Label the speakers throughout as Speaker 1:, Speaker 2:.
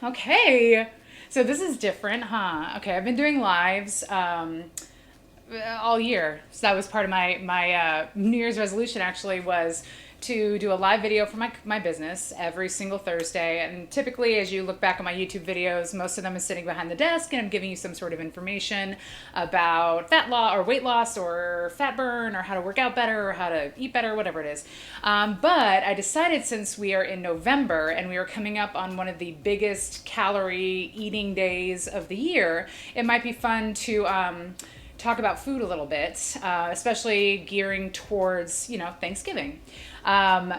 Speaker 1: Okay. So this is different, huh? Okay, I've been doing lives all year. So that was part of my New Year's resolution. Actually, was to do a live video for my business every single Thursday. And typically, as you look back on my YouTube videos, most of them is sitting behind the desk, and I'm giving you some sort of information about fat loss or weight loss or fat burn or how to work out better or how to eat better, whatever it is. But I decided, since we are in November and we are coming up on one of the biggest calorie eating days of the year, it might be fun to talk about food a little bit, especially gearing towards, Thanksgiving. Um,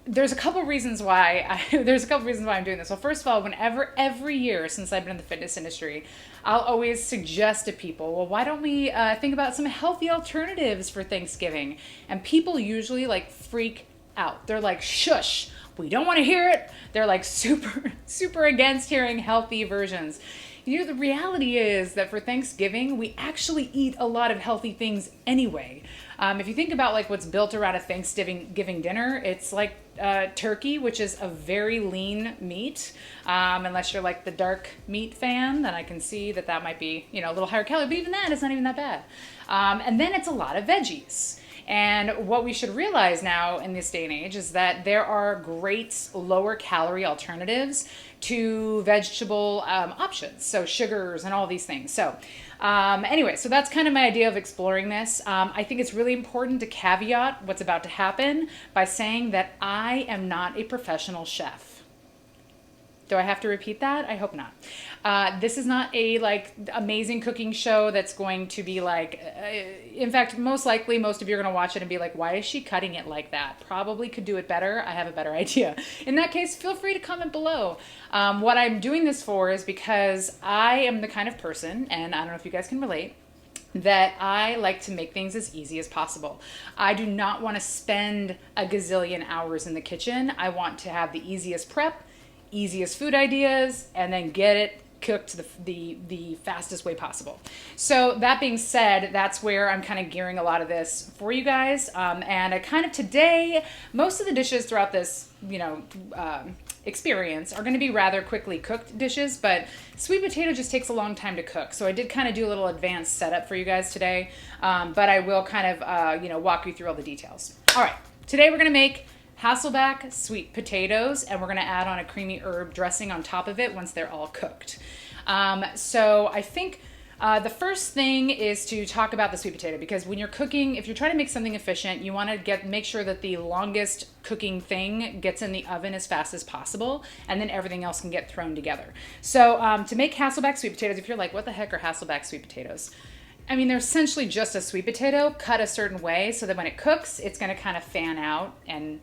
Speaker 1: there's a couple reasons why I'm doing this. Well, first of all, whenever every year since I've been in the fitness industry, I'll always suggest to people, well, why don't we think about some healthy alternatives for Thanksgiving? And people usually like freak out. They're like, shush, we don't want to hear it. They're like super against hearing healthy versions. The reality is that for Thanksgiving, we actually eat a lot of healthy things anyway. If you think about like what's built around a Thanksgiving dinner, it's like turkey, which is a very lean meat. Unless you're like the dark meat fan, then I can see that might be, a little higher calorie, but even that is not even that bad. And then it's a lot of veggies. And what we should realize now in this day and age is that there are great lower calorie alternatives to vegetable options, so sugars and all these things. So anyway, so that's kind of my idea of exploring this. I think it's really important to caveat what's about to happen by saying that I am not a professional chef. Do I have to repeat that? I hope not. This is not a like amazing cooking show that's going to be like, in fact, most likely most of you are going to watch it and be like, why is she cutting it like that? Probably could do it better. I have a better idea. In that case, feel free to comment below. What I'm doing this for is because I am the kind of person, and I don't know if you guys can relate, that I like to make things as easy as possible. I do not want to spend a gazillion hours in the kitchen. I want to have the easiest prep, easiest food ideas, and then get it cooked the fastest way possible. So that being said, that's where I'm kind of gearing a lot of this for you guys. And I kind of today, most of the dishes throughout this, experience are going to be rather quickly cooked dishes, but sweet potato just takes a long time to cook. So I did kind of do a little advanced setup for you guys today. But I will kind of, walk you through all the details. All right. Today we're going to make Hasselback sweet potatoes, and we're going to add on a creamy herb dressing on top of it once they're all cooked. So I think the first thing is to talk about the sweet potato, because when you're cooking, if you're trying to make something efficient, you want to make sure that the longest cooking thing gets in the oven as fast as possible, and then everything else can get thrown together. So to make Hasselback sweet potatoes, if you're like, what the heck are Hasselback sweet potatoes? I mean, they're essentially just a sweet potato cut a certain way so that when it cooks, it's going to kind of fan out and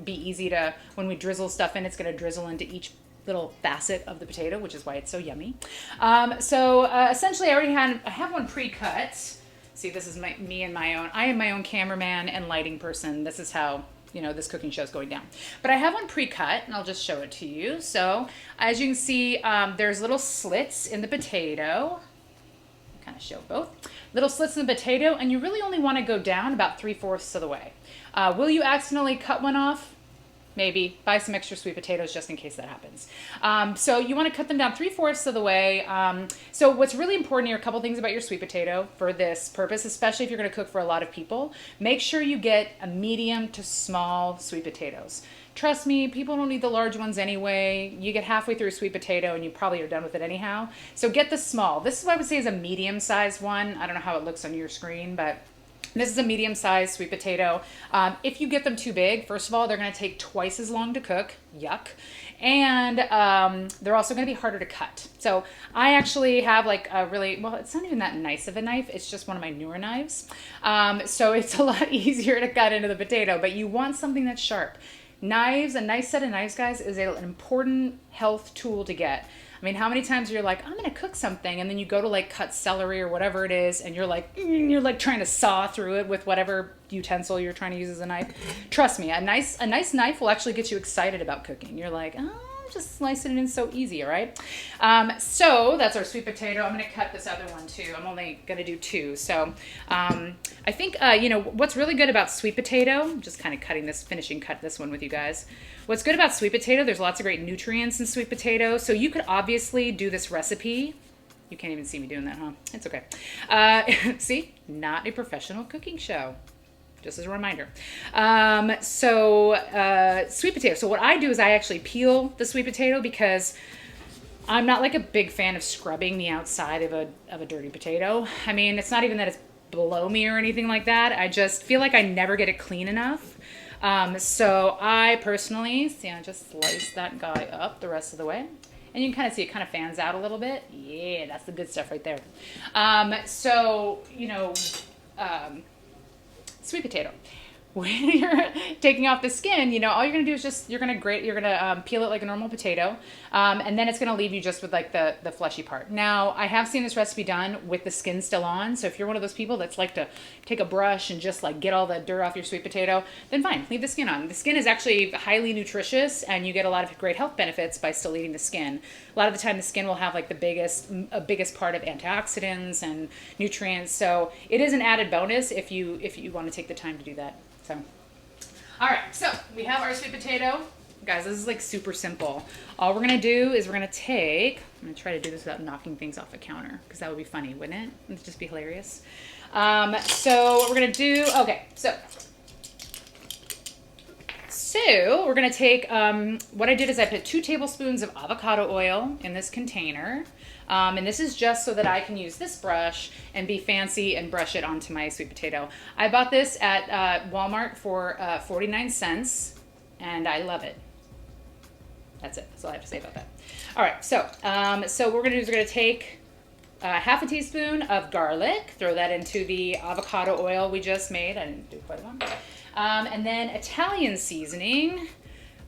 Speaker 1: be easy to, when we drizzle stuff in, it's going to drizzle into each little facet of the potato, which is why it's so yummy. Essentially, I have one pre-cut. See, this is me and my own. I am my own cameraman and lighting person. This is how, this cooking show is going down. But I have one pre-cut, and I'll just show it to you. So as you can see, there's little slits in the potato. Kind of show both. Little slits in the potato, and you really only want to go down about 3/4 of the way. Will you accidentally cut one off? Maybe. Buy some extra sweet potatoes just in case that happens. So you want to cut them down 3/4 of the way. So what's really important here, a couple things about your sweet potato for this purpose, especially if you're going to cook for a lot of people. Make sure you get a medium to small sweet potatoes. Trust me, people don't need the large ones anyway. You get halfway through a sweet potato and you probably are done with it anyhow. So get the small. This is what I would say is a medium-sized one. I don't know how it looks on your screen, but this is a medium-sized sweet potato. If you get them too big, first of all, they're going to take twice as long to cook. Yuck. And they're also going to be harder to cut. So I actually have like a really, well, it's not even that nice of a knife. It's just one of my newer knives. So it's a lot easier to cut into the potato, but you want something that's sharp. Knives, a nice set of knives, guys, is an important health tool to get. I mean, how many times you're like, I'm going to cook something, and then you go to like cut celery or whatever it is, and you're like trying to saw through it with whatever utensil you're trying to use as a knife. Trust me, a nice knife will actually get you excited about cooking. You're like, oh, just slicing it in so easy, all right? So that's our sweet potato. I'm going to cut this other one too. I'm only going to do 2. So I think, you know, what's really good about sweet potato, I'm just kind of finishing cut this one with you guys. What's good about sweet potato, there's lots of great nutrients in sweet potato. So you could obviously do this recipe. You can't even see me doing that, huh? It's okay. See, not a professional cooking show. Just as a reminder. Sweet potato. So what I do is I actually peel the sweet potato because I'm not like a big fan of scrubbing the outside of a dirty potato. I mean, it's not even that it's below me or anything like that. I just feel like I never get it clean enough. So I personally, see, I just slice that guy up the rest of the way. And you can kind of see it kind of fans out a little bit. Yeah, that's the good stuff right there. Sweet potato. When you're taking off the skin, you know, all you're gonna do is just you're gonna peel it like a normal potato, and then it's gonna leave you just with like the fleshy part. Now, I have seen this recipe done with the skin still on, so if you're one of those people that's like to take a brush and just like get all the dirt off your sweet potato, then fine, leave the skin on. The skin is actually highly nutritious, and you get a lot of great health benefits by still eating the skin. A lot of the time, the skin will have like the biggest part of antioxidants and nutrients, so it is an added bonus if you want to take the time to do that. So, all right, so we have our sweet potato. Guys, this is like super simple. All we're gonna do is we're gonna I'm gonna try to do this without knocking things off the counter because that would be funny, wouldn't it? It'd just be hilarious. So what we're gonna do, okay, so we're gonna take, what I did is I put 2 tablespoons of avocado oil in this container. And this is just so that I can use this brush and be fancy and brush it onto my sweet potato. I bought this at Walmart for 49 cents, and I love it. That's it. That's all I have to say about that. All right, so what we're going to do is we're going to take half a teaspoon of garlic, throw that into the avocado oil we just made. I didn't do quite a lot. And then Italian seasoning.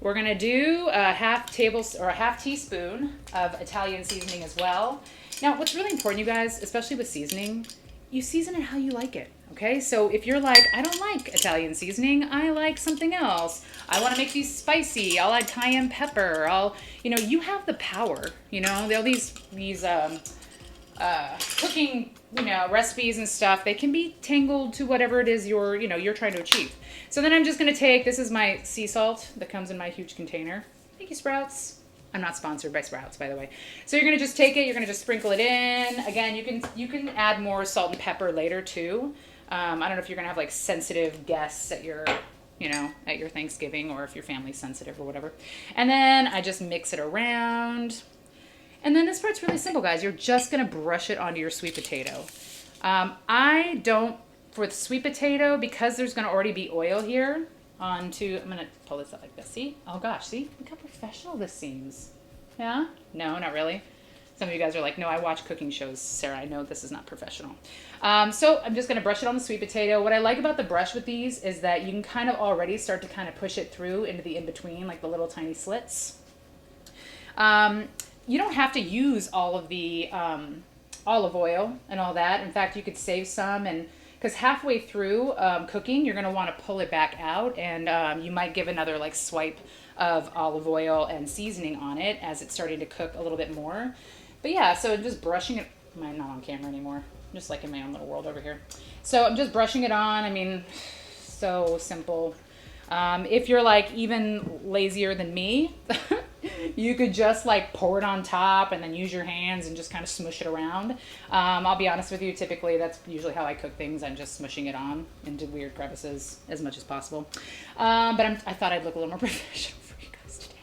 Speaker 1: We're gonna do a half teaspoon of Italian seasoning as well. Now, what's really important, you guys, especially with seasoning, you season it how you like it, okay? So if you're like, I don't like Italian seasoning, I like something else. I wanna make these spicy, I'll add cayenne pepper, you have the power, you know? All these cooking, recipes and stuff, they can be tangled to whatever it is you're trying to achieve. So then I'm just going to take, this is my sea salt that comes in my huge container. Thank you, Sprouts. I'm not sponsored by Sprouts, by the way. So you're going to just take it, you're going to just sprinkle it in. Again, you can add more salt and pepper later too. I don't know if you're going to have like sensitive guests at your Thanksgiving, or if your family's sensitive or whatever. And then I just mix it around. And then this part's really simple, guys. You're just gonna brush it onto your sweet potato. For the sweet potato, because there's gonna already be oil here, I'm gonna pull this up like this, see? Oh gosh, see? Look how professional this seems. Yeah? No, not really. Some of you guys are like, no, I watch cooking shows, Sarah. I know this is not professional. So I'm just gonna brush it on the sweet potato. What I like about the brush with these is that you can kind of already start to kind of push it through into the in-between, like the little tiny slits. You don't have to use all of the olive oil and all that. In fact, you could save some, and because halfway through cooking, you're going to want to pull it back out, and you might give another like swipe of olive oil and seasoning on it as it's starting to cook a little bit more. But yeah, so just brushing it. I'm not on camera anymore. I'm just like in my own little world over here. So I'm just brushing it on. I mean, so simple. If you're like even lazier than me, you could just like pour it on top and then use your hands and just kind of smush it around. I'll be honest with you, typically that's usually how I cook things. I'm just smushing it on into weird crevices as much as possible. But I thought I'd look a little more professional for you guys today.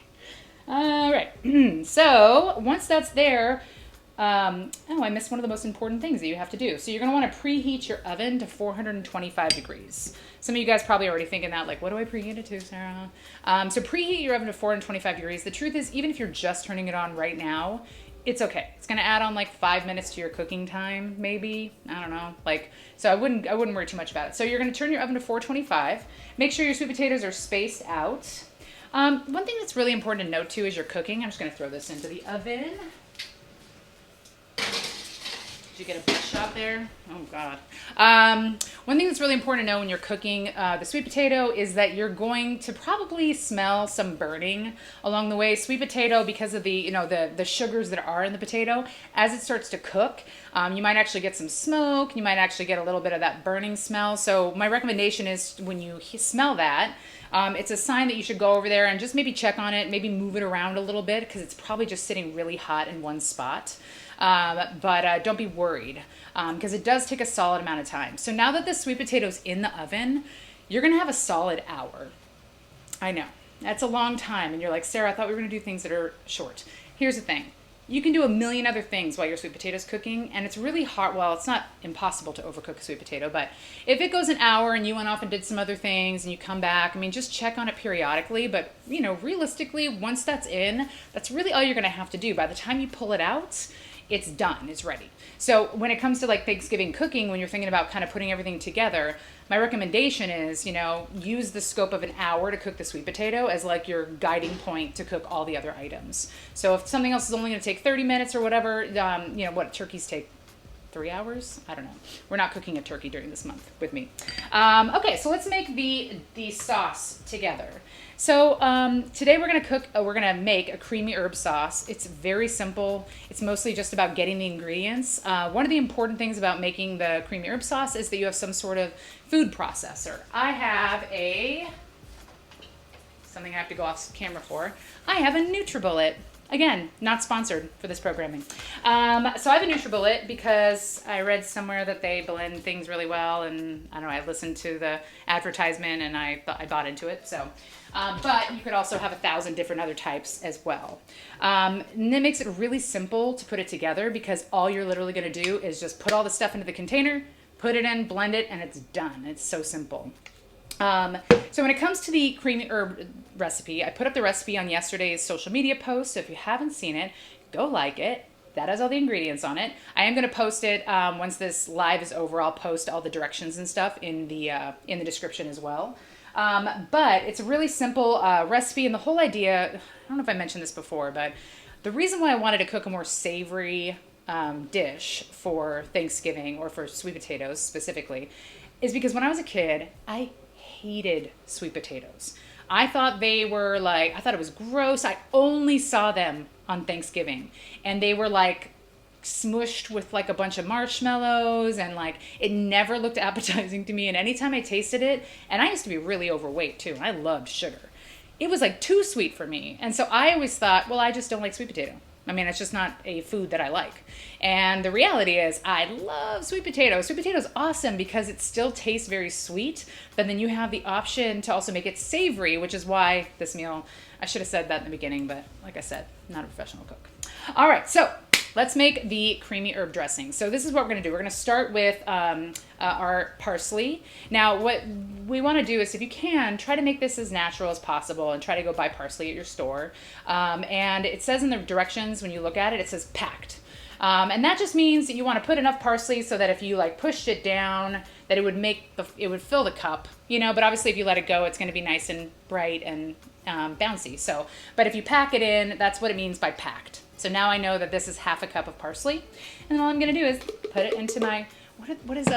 Speaker 1: All right, so once that's there, I missed one of the most important things that you have to do. So you're gonna wanna preheat your oven to 425 degrees. Some of you guys probably already thinking that, like, what do I preheat it to, Sarah? So preheat your oven to 425 degrees. The truth is, even if you're just turning it on right now, it's okay. It's gonna add on like 5 minutes to your cooking time, maybe. I don't know. So I wouldn't worry too much about it. So you're gonna turn your oven to 425. Make sure your sweet potatoes are spaced out. One thing that's really important to note too as you're cooking, I'm just gonna throw this into the oven. you get a butt shot there? Oh, God. One thing that's really important to know when you're cooking the sweet potato is that you're going to probably smell some burning along the way. Sweet potato, because of the sugars that are in the potato, as it starts to cook, you might actually get some smoke. You might actually get a little bit of that burning smell. So my recommendation is when you smell that, it's a sign that you should go over there and just maybe check on it, maybe move it around a little bit because it's probably just sitting really hot in one spot. But don't be worried because it does take a solid amount of time. So now that the sweet potato's in the oven, you're going to have a solid hour. I know, that's a long time. And you're like, Sarah, I thought we were going to do things that are short. Here's the thing. You can do a million other things while your sweet potato's cooking, and it's really hard. Well, it's not impossible to overcook a sweet potato, but if it goes an hour and you went off and did some other things and you come back, I mean, just check on it periodically. But, realistically, once that's in, that's really all you're going to have to do. By the time you pull it out, it's done, it's ready. So when it comes to like Thanksgiving cooking, when you're thinking about kind of putting everything together, my recommendation is, use the scope of an hour to cook the sweet potato as like your guiding point to cook all the other items. So if something else is only going to take 30 minutes or whatever, what turkeys take 3 hours? I don't know. We're not cooking a turkey during this month with me. Okay, so let's make the sauce together. So today we're gonna make a creamy herb sauce. It's very simple. It's mostly just about getting the ingredients. One of the important things about making the creamy herb sauce is that you have some sort of food processor. I have something I have to go off camera for. I have a NutriBullet. Again, not sponsored for this programming. So I have a NutriBullet because I read somewhere that they blend things really well, and I don't know, I listened to the advertisement and I bought into it. So, but you could also have 1,000 different other types as well. And that makes it really simple to put it together because all you're literally going to do is just put all the stuff into the container, put it in, blend it, and it's done. It's so simple. So when it comes to the creamy herb recipe, I put up the recipe on yesterday's social media post. So if you haven't seen it, go like it. That has all the ingredients on it. I am going to post it once this live is over. I'll post all the directions and stuff in the description as well. But it's a really simple recipe, and the whole idea, I don't know if I mentioned this before, but the reason why I wanted to cook a more savory dish for Thanksgiving, or for sweet potatoes specifically, is because when I was a kid, I hated sweet potatoes. I thought it was gross. I only saw them on Thanksgiving, and they were like smushed with like a bunch of marshmallows, and like it never looked appetizing to me. And anytime I tasted it, and I used to be really overweight too, and I loved sugar, it was like too sweet for me. And so I always thought, well, I just don't like sweet potato. I mean, it's just not a food that I like. And the reality is I love sweet potato. Sweet potato is awesome because it still tastes very sweet, but then you have the option to also make it savory, which is why this meal, I should have said that in the beginning, but like I said, not a professional cook. All right, so let's make the creamy herb dressing. So this is what we're going to do. We're going to start with our parsley. Now, what we want to do is, if you can, try to make this as natural as possible and try to go buy parsley at your store. And it says in the directions, when you look at it, it says packed. And that just means that you want to put enough parsley so that if you like pushed it down, that it would fill the cup, but obviously if you let it go, it's going to be nice and bright and bouncy. So, but if you pack it in, that's what it means by packed. So now I know that this is half a cup of parsley, and all I'm going to do is put it into my, what is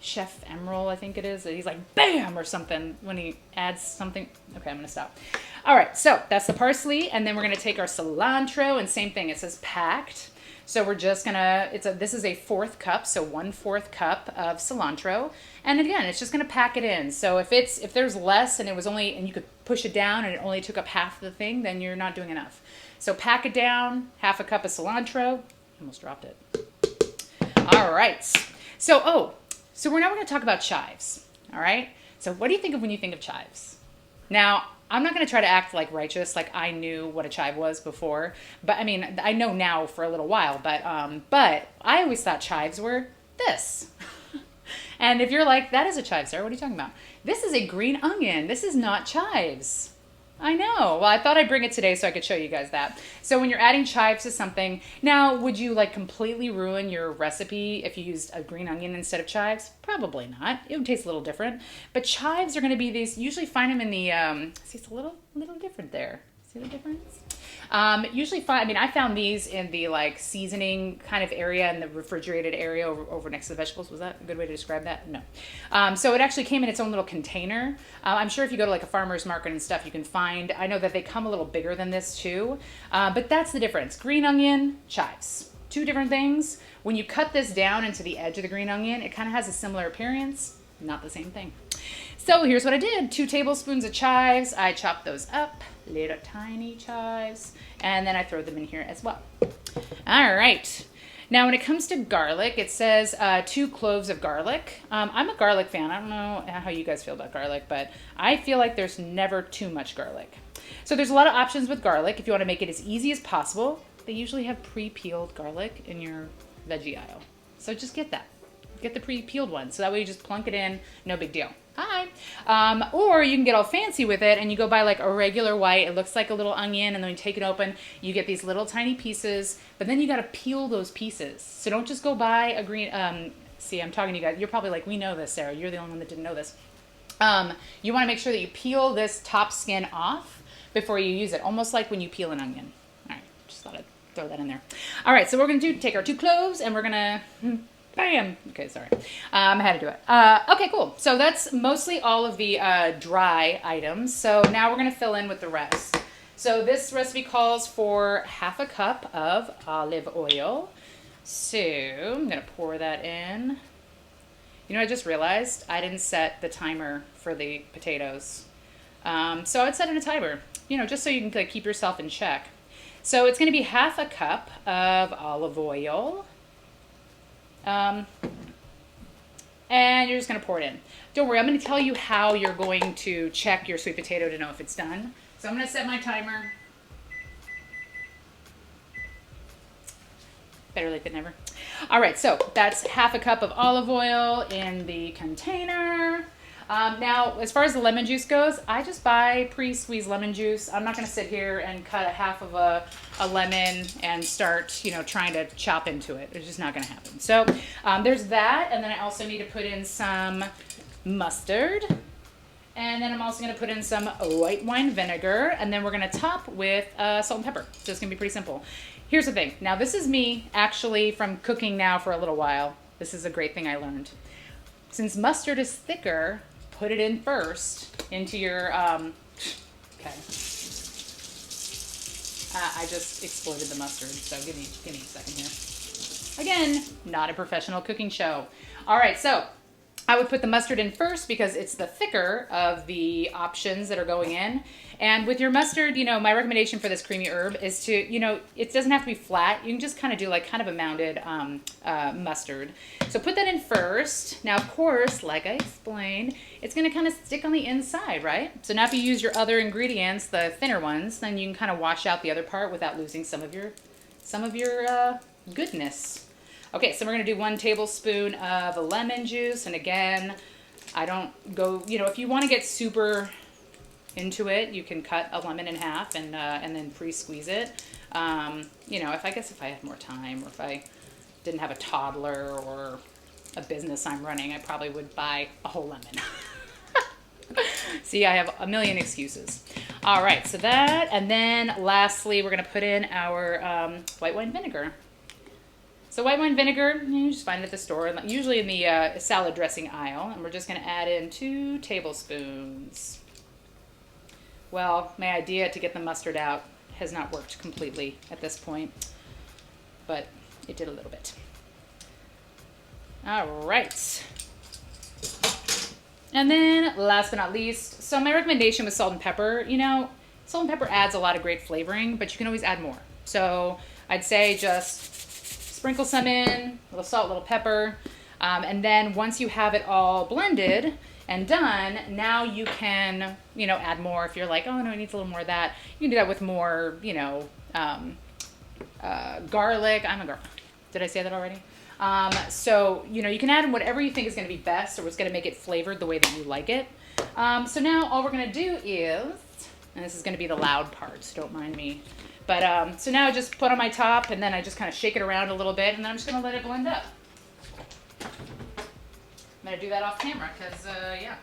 Speaker 1: Chef Emerald, I think it is. He's like, bam, or something when he adds something. Okay, I'm going to stop. All right, so that's the parsley, and then we're going to take our cilantro, and same thing, it says packed. So we're just going to, this is a 1/4 cup, so 1/4 cup of cilantro. And again, it's just going to pack it in. So if there's less and and you could push it down and it only took up half the thing, then you're not doing enough. So pack it down, half a cup of cilantro. Almost dropped it. All right. So we're now going to talk about chives. All right. So what do you think of when you think of chives? Now, I'm not going to try to act like righteous, like I knew what a chive was before. But I mean, I know now for a little while, but I always thought chives were this. And if you're like, that is a chive, Sarah, what are you talking about? This is a green onion. This is not chives. I know. Well, I thought I'd bring it today so I could show you guys that. So when you're adding chives to something, now would you like completely ruin your recipe if you used a green onion instead of chives? Probably not. It would taste a little different. But chives are going to be these, usually find them in the, see, it's a little different there. See the difference? Usually I found these in the like seasoning kind of area in the refrigerated area over next to the vegetables. Was that a good way to describe that? No. So it actually came in its own little container. I'm sure if you go to like a farmer's market and stuff, you can find, I know that they come a little bigger than this too. But that's the difference. Green onion, chives. Two different things. When you cut this down into the edge of the green onion, it kind of has a similar appearance. Not the same thing. So here's what I did. 2 tablespoons of chives. I chopped those up, little tiny chives, and then I throw them in here as well. All right. Now when it comes to garlic, it says 2 cloves of garlic. I'm a garlic fan. I don't know how you guys feel about garlic, but I feel like there's never too much garlic. So there's a lot of options with garlic. If you want to make it as easy as possible, they usually have pre-peeled garlic in your veggie aisle. So just get that. Get the pre-peeled one. So that way you just plunk it in, no big deal. Hi. Or you can get all fancy with it and you go buy like a regular white. It looks like a little onion, and then when you take it open, you get these little tiny pieces, but then you got to peel those pieces. So don't just go buy a green, see, I'm talking to you guys. You're probably like, we know this, Sarah. You're the only one that didn't know this. You want to make sure that you peel this top skin off before you use it, almost like when you peel an onion. All right, just thought I'd throw that in there. All right, so we're going to take our 2 cloves and we're going to... Bam. Okay, sorry. I had to do it. Okay, cool. So that's mostly all of the dry items. So now we're going to fill in with the rest. So this recipe calls for 1/2 cup of olive oil. So I'm going to pour that in. You know, I just realized I didn't set the timer for the potatoes. So I would set in a timer, you know, just so you can like, keep yourself in check. So it's going to be 1/2 cup of olive oil. And you're just going to pour it in. Don't worry, I'm going to tell you how you're going to check your sweet potato to know if it's done. So I'm going to set my timer. Better late than never. All right, so that's 1/2 cup of olive oil in the container. Now, as far as the lemon juice goes, I just buy pre-squeezed lemon juice. I'm not going to sit here and cut 1/2 of a lemon and start, you know, trying to chop into it. It's just not going to happen. So there's that, and then I also need to put in some mustard. And then I'm also going to put in some white wine vinegar, and then we're going to top with salt and pepper. So it's going to be pretty simple. Here's the thing. Now, this is me actually from cooking now for a little while. This is a great thing I learned. Since mustard is thicker, put it in first into your, okay. I just exploded the mustard, so give me a second here. Again, not a professional cooking show. All right, so I would put the mustard in first because it's the thicker of the options that are going in. And with your mustard, you know, my recommendation for this creamy herb is to, you know, it doesn't have to be flat. You can just kind of do like kind of a mounded mustard. So put that in first. Now, of course, like I explained, it's going to kind of stick on the inside, right? So now if you use your other ingredients, the thinner ones, then you can kind of wash out the other part without losing some of your goodness. Okay, so we're going to do 1 tablespoon of lemon juice. And again, I don't go, you know, if you want to get super into it, you can cut a lemon in half and then pre-squeeze it. You know, if I had more time, or if I didn't have a toddler or a business I'm running, I probably would buy a whole lemon. See, I have a million excuses. All right, so that, and then lastly, we're going to put in our white wine vinegar. So white wine vinegar, you just find it at the store, usually in the salad dressing aisle. And we're just going to add in 2 tablespoons. Well, my idea to get the mustard out has not worked completely at this point, but it did a little bit. All right. And then last but not least, so my recommendation with salt and pepper, you know, salt and pepper adds a lot of great flavoring, but you can always add more. So I'd say just sprinkle some in, a little salt, a little pepper, and then once you have it all blended and done, now you can, you know, add more. If you're like, oh no, it needs a little more of that, you can do that with more, you know, garlic. Did I say that already? So, you know, you can add in whatever you think is going to be best or what's going to make it flavored the way that you like it. So now all we're going to do is, and this is going to be the loud part, so don't mind me. But so now I just put on my top, and then I just kind of shake it around a little bit, and then I'm just going to let it blend up. I'm going to do that off camera because, yeah.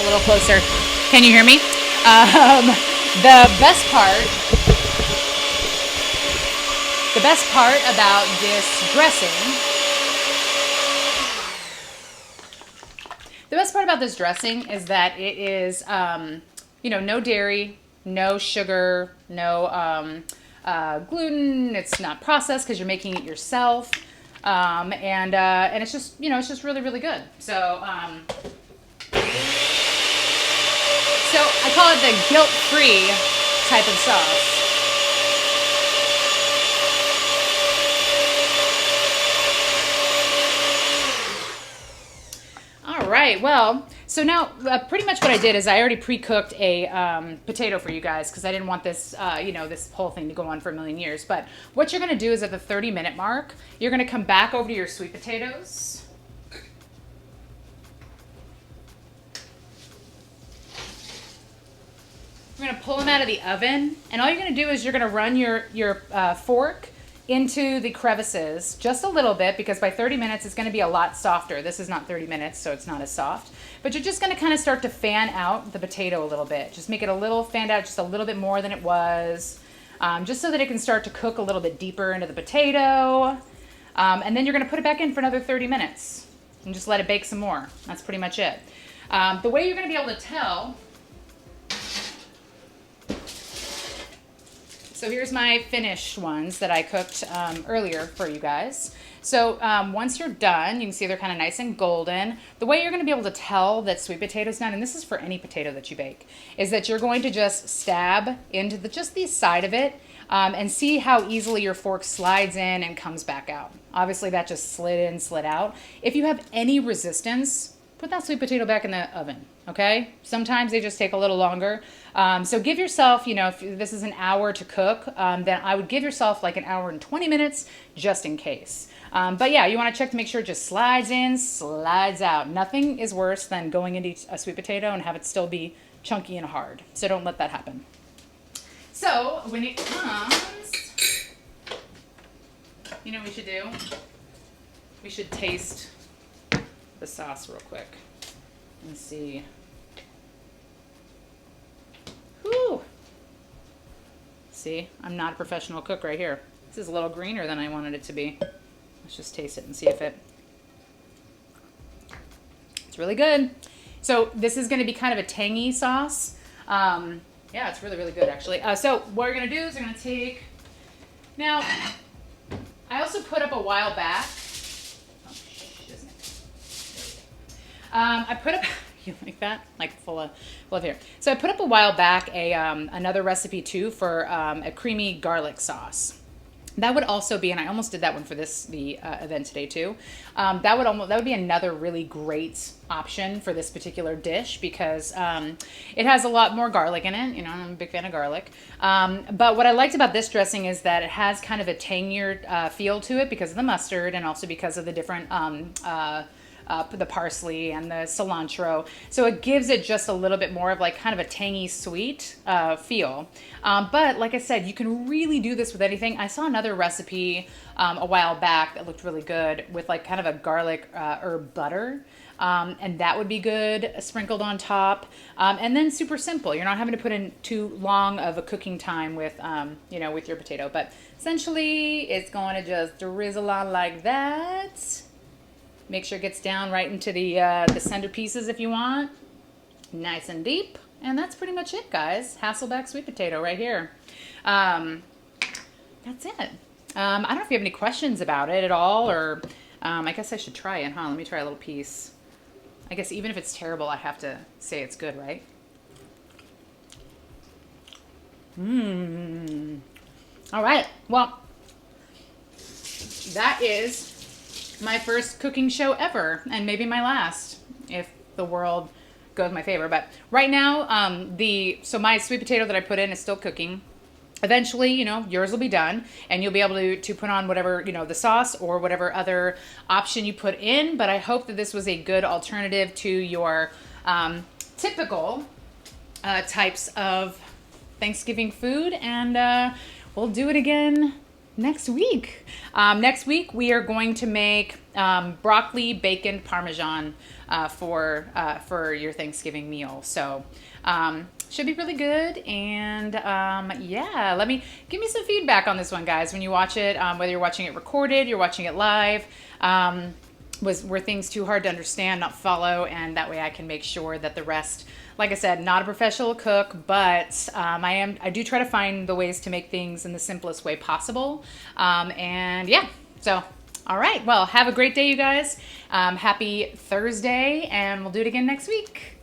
Speaker 1: little closer. Can you hear me? The best part about this dressing, is that it is, no dairy, no sugar, no gluten. It's not processed because you're making it yourself, and it's just really, really good. So I call it the guilt-free type of sauce. All right, well, so now pretty much what I did is I already pre-cooked a potato for you guys because I didn't want this, this whole thing to go on for a million years. But what you're going to do is at the 30-minute mark, you're going to come back over to your sweet potatoes. We're going to pull them out of the oven, and all you're going to do is you're going to run your fork into the crevices just a little bit, because by 30 minutes it's going to be a lot softer. This is not 30 minutes, so it's not as soft. But you're just going to kind of start to fan out the potato a little bit. Just make it a little fanned out, just a little bit more than it was, just so that it can start to cook a little bit deeper into the potato. And then you're going to put it back in for another 30 minutes and just let it bake some more. That's pretty much it. The way you're going to be able to tell... So here's my finished ones that I cooked earlier for you guys. So once you're done, you can see they're kind of nice and golden. The way you're going to be able to tell that sweet potato's done, and this is for any potato that you bake, is that you're going to just stab into just the side of it and see how easily your fork slides in and comes back out. Obviously that just slid in, slid out. If you have any resistance, put that sweet potato back in the oven, okay? Sometimes they just take a little longer. So give yourself, if this is an hour to cook, then I would give yourself like an hour and 20 minutes just in case. But yeah, you want to check to make sure it just slides in, slides out. Nothing is worse than going into a sweet potato and have it still be chunky and hard. So don't let that happen. So when it comes, you know what we should do? We should taste the sauce real quick and see. Whew. See, I'm not a professional cook right here. This is a little greener than I wanted it to be. Let's just taste it and see if it's really good. So this is going to be kind of a tangy sauce. Yeah, it's really, really good actually. So what we're going to do is we're going to take, now I also put up a while back, I put up, you like that? Like full of hair. So I put up a while back another recipe too for a creamy garlic sauce. That would also be, and I almost did that one for the event today too. That would be another really great option for this particular dish because it has a lot more garlic in it. I'm a big fan of garlic. But what I liked about this dressing is that it has kind of a tangier feel to it because of the mustard and also because of the different the parsley and the cilantro. So it gives it just a little bit more of like kind of a tangy sweet feel. But like I said, you can really do this with anything. I saw another recipe a while back that looked really good with like kind of a garlic herb butter. And that would be good sprinkled on top. And then super simple. You're not having to put in too long of a cooking time with, with your potato. But essentially it's going to just drizzle on like that. Make sure it gets down right into the center pieces if you want. Nice and deep. And that's pretty much it, guys. Hasselback sweet potato right here. That's it. I don't know if you have any questions about it at all, or I guess I should try it, huh? Let me try a little piece. I guess even if it's terrible, I have to say it's good, right? All right. Well, that is my first cooking show ever, and maybe my last, if the world goes my favor. But right now, so my sweet potato that I put in is still cooking. Eventually, yours will be done, and you'll be able to put on whatever, the sauce or whatever other option you put in. But I hope that this was a good alternative to your typical types of Thanksgiving food, and we'll do it again next week. Next week we are going to make broccoli bacon parmesan for your Thanksgiving meal. So should be really good. And yeah, give me some feedback on this one, guys. When you watch it, whether you're watching it recorded, you're watching it live. Were things too hard to understand, not follow, and that way I can make sure that the rest, like I said, not a professional cook, but I do try to find the ways to make things in the simplest way possible. And yeah, so all right, well, have a great day, you guys. Happy Thursday, and we'll do it again next week.